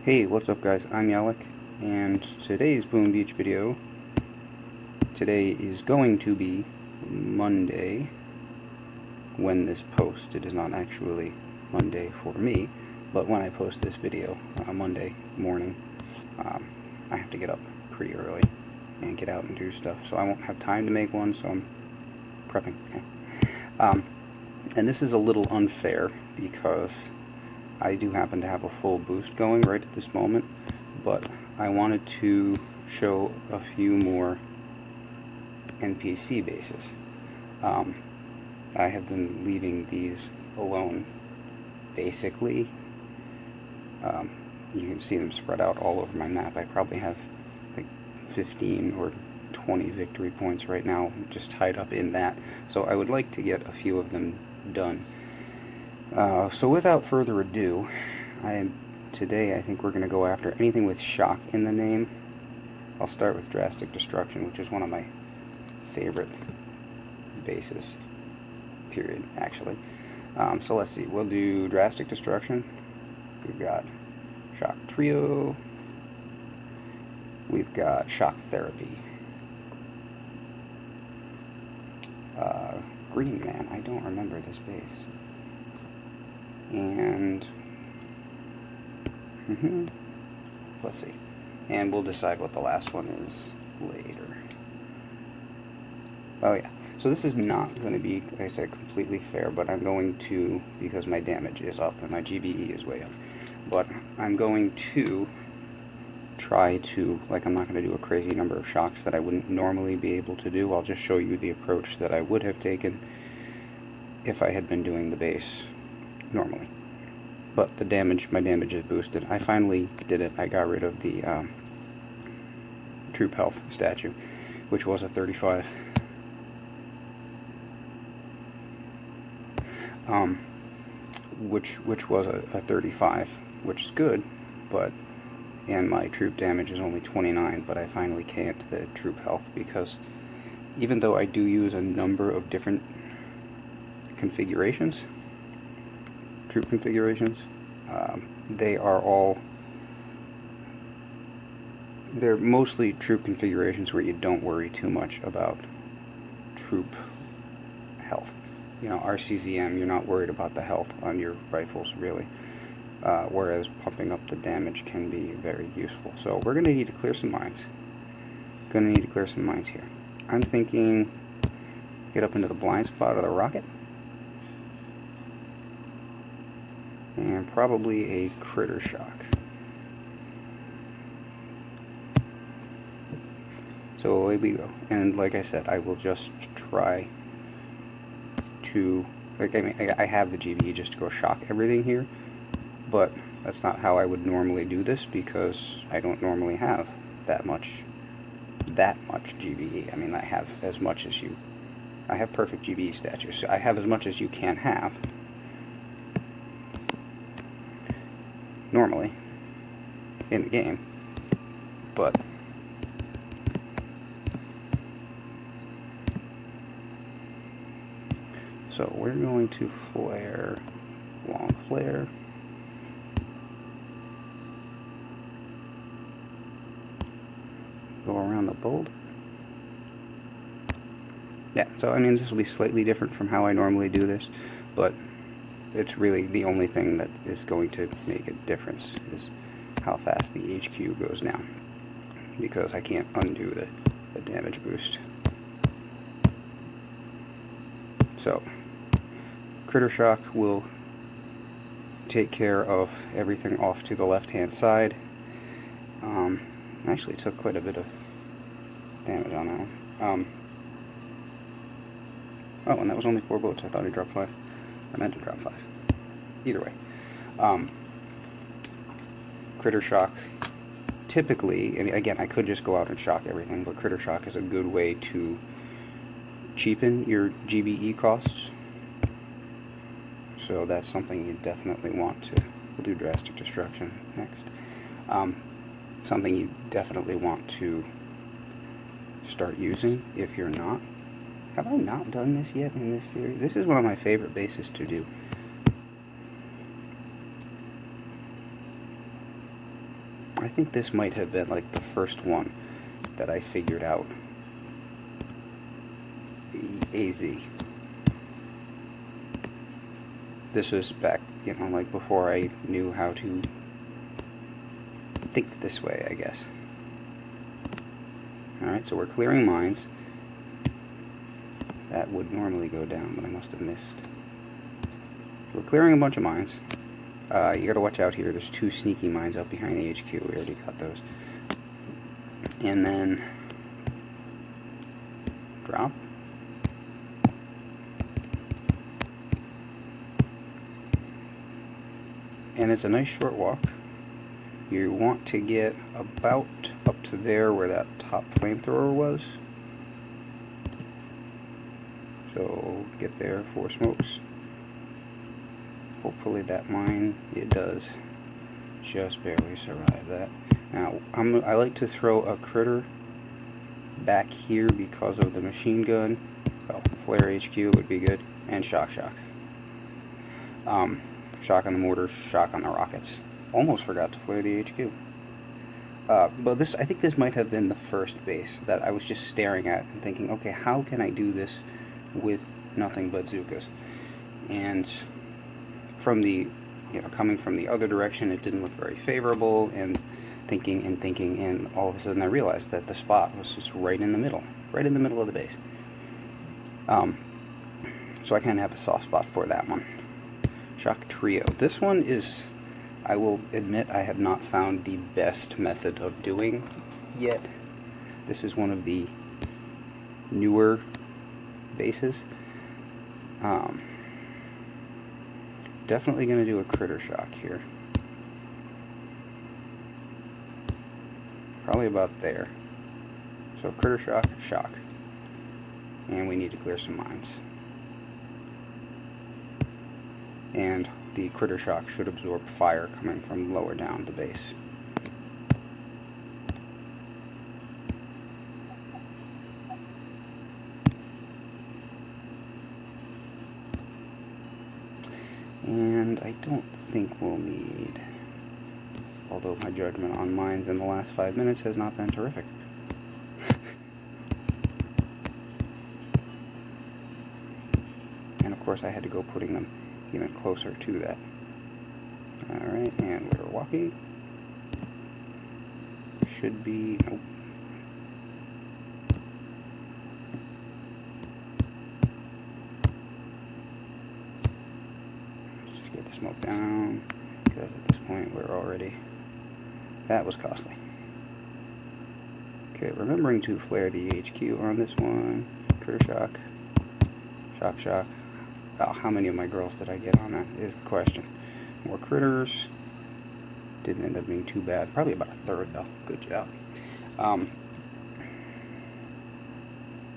Hey, what's up guys, I'm Yalek, and today's Boom Beach video, today is going to be Monday when this post. It is not actually Monday for me, but when I post this video, Monday morning, I have to get up pretty early and get out and do stuff, so I won't have time to make one, so I'm prepping. And this is a little unfair because I do happen to have a full boost going right at this moment, but I wanted to show a few more NPC bases. I have been leaving these alone, basically. You can see them spread out all over my map. I probably have like 15 or 20 victory points right now just tied up in that, so I would like to get a few of them done. So without further ado, today I think we're going to go after anything with shock in the name. I'll start with Drastic Destruction, which is one of my favorite bases, period, actually. So let's see, we'll do Drastic Destruction. We've got Shock Trio. We've got Shock Therapy. Green Man, I don't remember this base. And let's see, and we'll decide what the last one is later. Oh yeah, so this is not going to be, like I said, completely fair, but I'm going to, because my damage is up and my GBE is way up, but I'm going to try to, like, I'm not going to do a crazy number of shocks that I wouldn't normally be able to do. I'll just show you the approach that I would have taken if I had been doing the base normally. But the damage, my damage is boosted. I finally did it. I got rid of the troop health statue, which was a 35. Which was a 35, which is good, but, and my troop damage is only 29, but I finally can't the troop health, because even though I do use a number of different configurations, troop configurations, they're mostly troop configurations where you don't worry too much about troop health. You know, RCZM, you're not worried about the health on your rifles, really, whereas pumping up the damage can be very useful. So we're going to need to clear some mines. Here. I'm thinking get up into the blind spot of the rocket, and probably a critter shock. So away we go. And like I said, I will just try to, like, I mean, I have the GBE just to go shock everything here, but that's not how I would normally do this, because I don't normally have that much GBE. I mean, I have as much as you, I have perfect GBE statues, so I have as much as you can have normally in the game, but so we're going to flare, long flare, go around the boulder. Yeah, so I mean, this will be slightly different from how I normally do this, but it's really the only thing that is going to make a difference is how fast the HQ goes down, because I can't undo the damage boost. So critter shock will take care of everything off to the left hand side. Actually took quite a bit of damage on that one. Oh, and that was only 4 bullets. I thought he dropped 5. I meant to drop 5. Either way. Critter shock, typically, and again, I could just go out and shock everything, but critter shock is a good way to cheapen your GBE costs. So that's something you definitely want to, we'll do Drastic Destruction next. Something you definitely want to start using if you're not. Have I not done this yet in this series? This is one of my favorite bases to do. I think this might have been like the first one that I figured out. The AZ. This was back, you know, like before I knew how to think this way, I guess. Alright, so we're clearing mines. That would normally go down, but I must have missed. We're clearing a bunch of mines. You gotta watch out here. There's 2 sneaky mines up behind the HQ. We already got those. And then drop. And it's a nice short walk. You want to get about up to there where that top flamethrower was. So get there 4 smokes. Hopefully that mine, it does just barely survive that. Now I like to throw a critter back here because of the machine gun. Well, flare HQ would be good, and shock. Shock on the mortars, shock on the rockets. Almost forgot to flare the HQ. But this, I think this might have been the first base that I was just staring at and thinking, okay, how can I do this with nothing but Zookas? And from the, you know, coming from the other direction, it didn't look very favorable, and thinking, and all of a sudden I realized that the spot was just right in the middle of the base. So I kind of have a soft spot for that one. Shock Trio. This one is, I will admit, I have not found the best method of doing yet. This is one of the newer bases. Definitely going to do a critter shock here. Probably about there. So critter shock. And we need to clear some mines. And the critter shock should absorb fire coming from lower down the base. And I don't think we'll need, although my judgment on mines in the last 5 minutes has not been terrific. And of course I had to go putting them even closer to that. Alright, and we're walking. Should be, nope. Let's just get the smoke down, because at this point we're already, that was costly. Okay, remembering to flare the HQ on this one. Critter shock. Shock. Oh, how many of my girls did I get on that is the question. More critters. Didn't end up being too bad. Probably about a third though. Good job.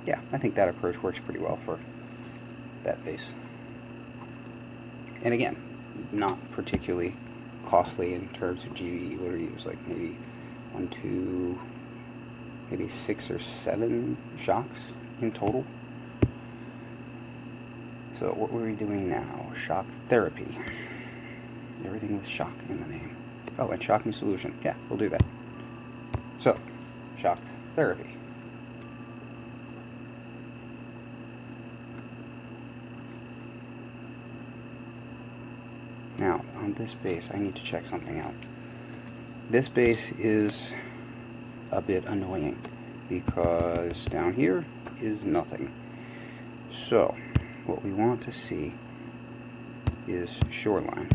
Yeah, I think that approach works pretty well for that base. And again, not particularly costly in terms of GBE. What do we use? Like maybe 1, 2, maybe 6 or 7 shocks in total. So what were we doing now? Shock therapy. Everything with shock in the name. Oh, and shocking solution. Yeah, we'll do that. So, shock therapy. Now, on this base, I need to check something out. This base is a bit annoying because down here is nothing. So, what we want to see is shoreline.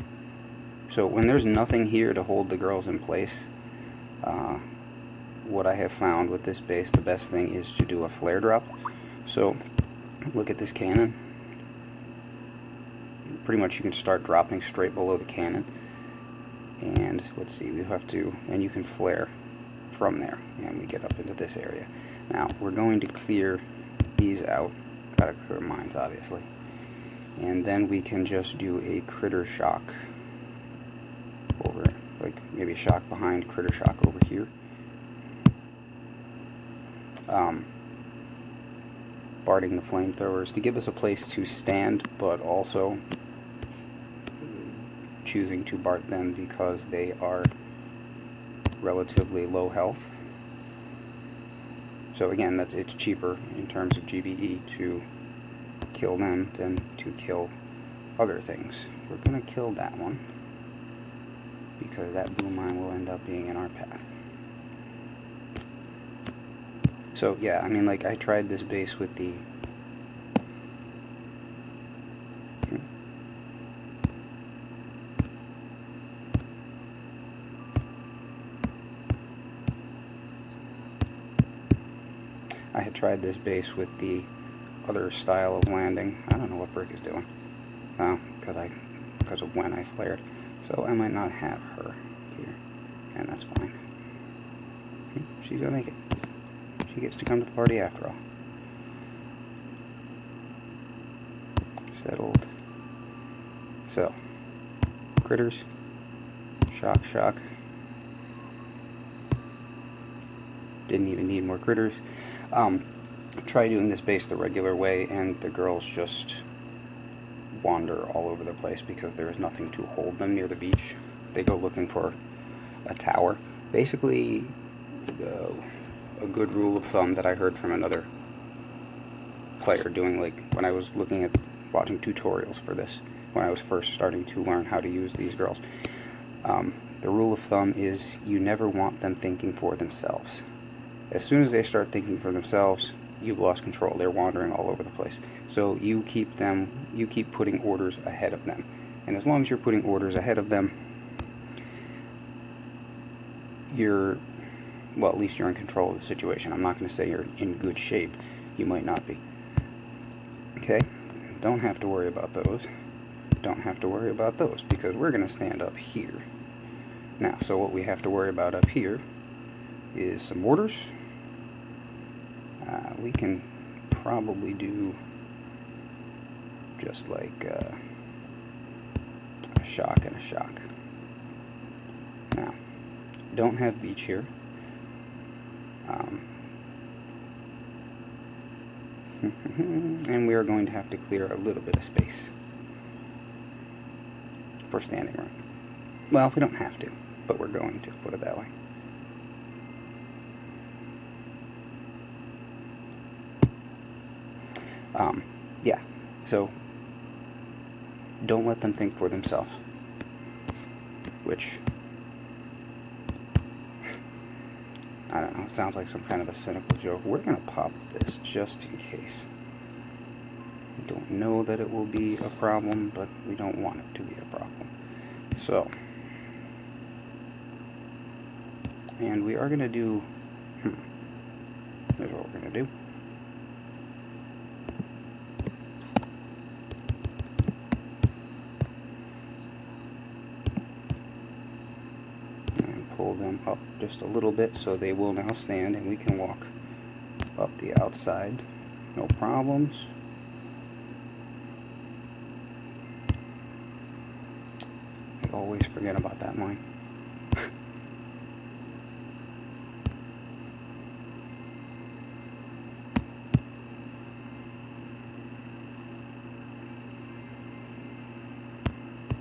So when there's nothing here to hold the girls in place, what I have found with this base, the best thing is to do a flare drop. So look at this cannon. Pretty much you can start dropping straight below the cannon. And let's see, we have to, and you can flare from there. And we get up into this area. Now we're going to clear these out. Gotta clear mines, obviously. And then we can just do a critter shock over, like maybe a shock behind, critter shock over here. Barting the flamethrowers to give us a place to stand, but also choosing to BART them because they are relatively low health. So again, it's cheaper in terms of GBE to kill them than to kill other things. We're going to kill that one, because that blue mine will end up being in our path. So yeah, I mean, like, I tried this base with the I had tried this base with the other style of landing. I don't know what Brick is doing. Oh, because of when I flared. So I might not have her here, and that's fine. She's gonna make it. She gets to come to the party after all. Settled. So, critters. Shock, shock. Didn't even need more critters. Try doing this base the regular way, and the girls just wander all over the place because there is nothing to hold them near the beach. They go looking for a tower. Basically, a good rule of thumb that I heard from another player doing, like, when I was looking at watching tutorials for this, when I was first starting to learn how to use these girls. The rule of thumb is you never want them thinking for themselves. As soon as they start thinking for themselves, you've lost control. They're wandering all over the place. So you keep putting orders ahead of them. And as long as you're putting orders ahead of them, well, at least you're in control of the situation. I'm not going to say you're in good shape. You might not be. Okay? Don't have to worry about those. Don't have to worry about those, because we're going to stand up here. Now, so what we have to worry about up here is some mortars. We can probably do just like a shock and a shock. Now, don't have beach here. And we are going to have to clear a little bit of space for standing room. Well, we don't have to, but we're going to, put it that way. Yeah, so don't let them think for themselves, which, I don't know, it sounds like some kind of a cynical joke. We're going to pop this just in case. We don't know that it will be a problem, but we don't want it to be a problem. So, and we are going to do, here's what we're going to do. Pull them up just a little bit so they will now stand, and we can walk up the outside, no problems. I always forget about that mine.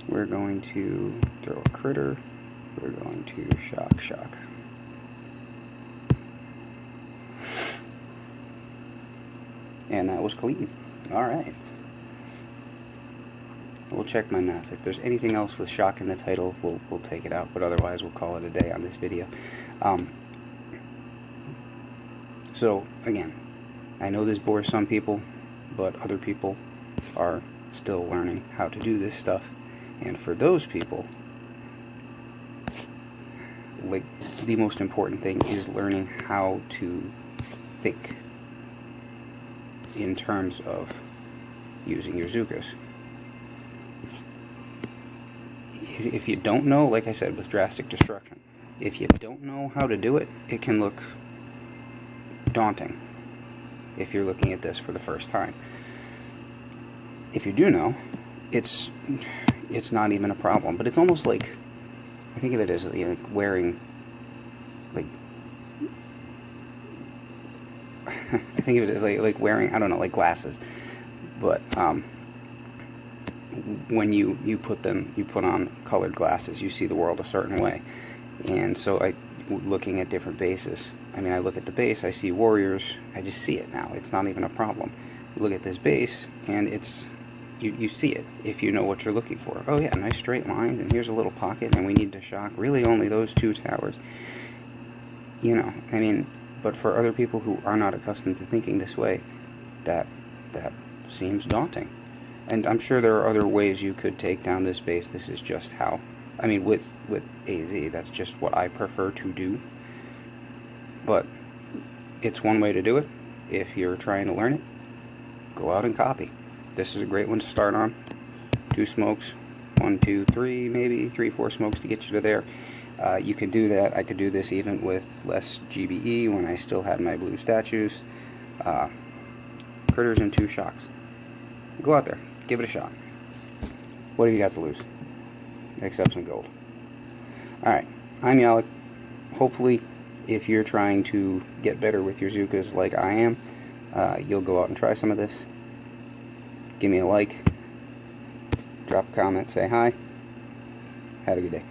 We're going to throw a critter. We're going to shock, shock. And that was clean. Alright. We'll check my math. If there's anything else with shock in the title, we'll take it out, but otherwise we'll call it a day on this video. So, again, I know this bores some people, but other people are still learning how to do this stuff. And for those people, like, the most important thing is learning how to think in terms of using your Zookas. If you don't know, like I said, with drastic destruction, if you don't know how to do it, it can look daunting if you're looking at this for the first time. If you do know, it's not even a problem, but it's almost like, I think of it as like wearing, like, I think of it as like wearing, I don't know, like glasses. But when you put on colored glasses, you see the world a certain way. And so looking at different bases. I mean, I look at the base, I see warriors, I just see it now. It's not even a problem. You look at this base, and it's you see it if you know what you're looking for. Oh yeah, nice straight lines, and here's a little pocket, and we need to shock really only those 2 towers. You know, I mean, but for other people who are not accustomed to thinking this way, that seems daunting. And I'm sure there are other ways you could take down this base. This is just how, I mean, with AZ, that's just what I prefer to do. But it's one way to do it. If you're trying to learn it, go out and copy. This is a great one to start on. 2 smokes, 1, 2, 3, maybe 3, 4 smokes to get you to there. You can do that. I could do this even with less GBE when I still had my blue statues. Critters and 2 shocks. Go out there, give it a shot. What have you got to lose? Except some gold. Alright, I'm Yalik. Hopefully, if you're trying to get better with your Zookas like I am, you'll go out and try some of this. Give me a like, drop a comment, say hi. Have a good day.